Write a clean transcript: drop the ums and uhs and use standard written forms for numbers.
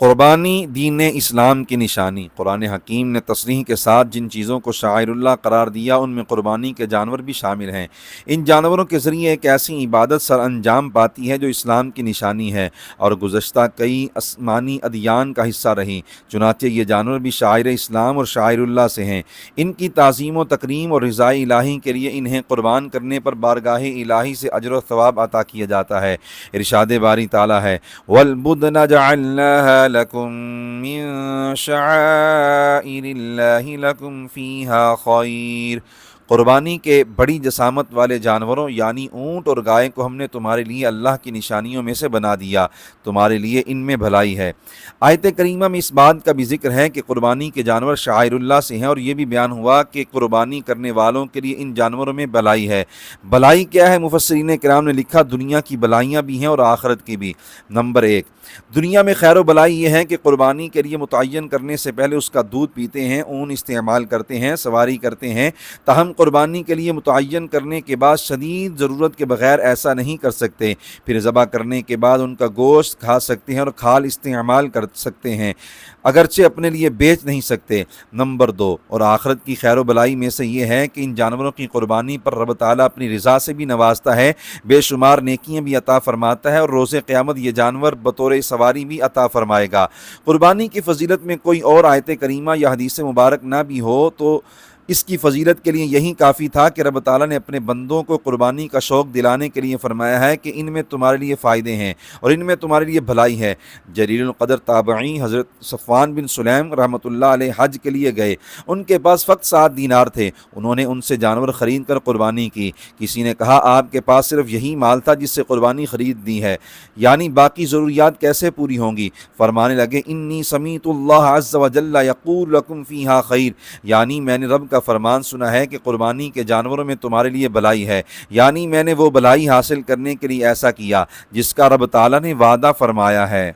قربانی دین اسلام کی نشانی۔ قرآن حکیم نے تصریح کے ساتھ جن چیزوں کو شعائر اللہ قرار دیا ان میں قربانی کے جانور بھی شامل ہیں۔ ان جانوروں کے ذریعے ایک ایسی عبادت سر انجام پاتی ہے جو اسلام کی نشانی ہے اور گزشتہ کئی آسمانی ادیان کا حصہ رہی۔ چنانچہ یہ جانور بھی شعائر اسلام اور شعائر اللہ سے ہیں۔ ان کی تعظیم و تکریم اور رضا الہی کے لیے انہیں قربان کرنے پر بارگاہ الہی سے اجر و ثواب عطا کیا جاتا ہے۔ ارشاد باری تعالیٰ ہے وَالْبُدْنَ جَعَلْنَاهَا لَكُم مِّن شَعَائِرِ اللَّهِ لَكُمْ فِيهَا خَيْرٌ۔ قربانی کے بڑی جسامت والے جانوروں یعنی اونٹ اور گائے کو ہم نے تمہارے لیے اللہ کی نشانیوں میں سے بنا دیا، تمہارے لیے ان میں بھلائی ہے۔ آیت کریمہ میں اس بات کا بھی ذکر ہے کہ قربانی کے جانور شعائر اللہ سے ہیں، اور یہ بھی بیان ہوا کہ قربانی کرنے والوں کے لیے ان جانوروں میں بھلائی ہے۔ بھلائی کیا ہے؟ مفسرین کرام نے لکھا دنیا کی بھلائیاں بھی ہیں اور آخرت کی بھی۔ نمبر 1، دنیا میں خیر و بھلائی یہ ہے کہ قربانی کے لیے متعین کرنے سے پہلے اس کا دودھ پیتے ہیں، اون استعمال کرتے ہیں، سواری کرتے ہیں۔ تاہم قربانی کے لیے متعین کرنے کے بعد شدید ضرورت کے بغیر ایسا نہیں کر سکتے، پھر ذبح کرنے کے بعد ان کا گوشت کھا سکتے ہیں اور کھال استعمال کر سکتے ہیں، اگرچہ اپنے لیے بیچ نہیں سکتے۔ نمبر 2، اور آخرت کی خیر و بھلائی میں سے یہ ہے کہ ان جانوروں کی قربانی پر رب تعالیٰ اپنی رضا سے بھی نوازتا ہے، بے شمار نیکیاں بھی عطا فرماتا ہے، اور روز قیامت یہ جانور بطور سواری بھی عطا فرمائے گا۔ قربانی کی فضیلت میں کوئی اور آیت کریمہ یا حدیث مبارک نہ بھی ہو تو اس کی فضیلت کے لیے یہی کافی تھا کہ رب تعالیٰ نے اپنے بندوں کو قربانی کا شوق دلانے کے لیے فرمایا ہے کہ ان میں تمہارے لیے فائدے ہیں اور ان میں تمہارے لیے بھلائی ہے۔ جلیل القدر تابعی حضرت صفوان بن سلیم رحمۃ اللہ علیہ حج کے لیے گئے، ان کے پاس فقط 7 دینار تھے، انہوں نے ان سے جانور خرید کر قربانی کی۔ کسی نے کہا آپ کے پاس صرف یہی مال تھا جس سے قربانی خرید دی ہے، یعنی باقی ضروریات کیسے پوری ہوں گی؟ فرمانے لگے انی سمیت اللہ عز وجل یقول لکم فیہا خیر، یعنی میں نے رب کا فرمان سنا ہے کہ قربانی کے جانوروں میں تمہارے لیے بھلائی ہے، یعنی میں نے وہ بھلائی حاصل کرنے کے لیے ایسا کیا جس کا رب تعالیٰ نے وعدہ فرمایا ہے۔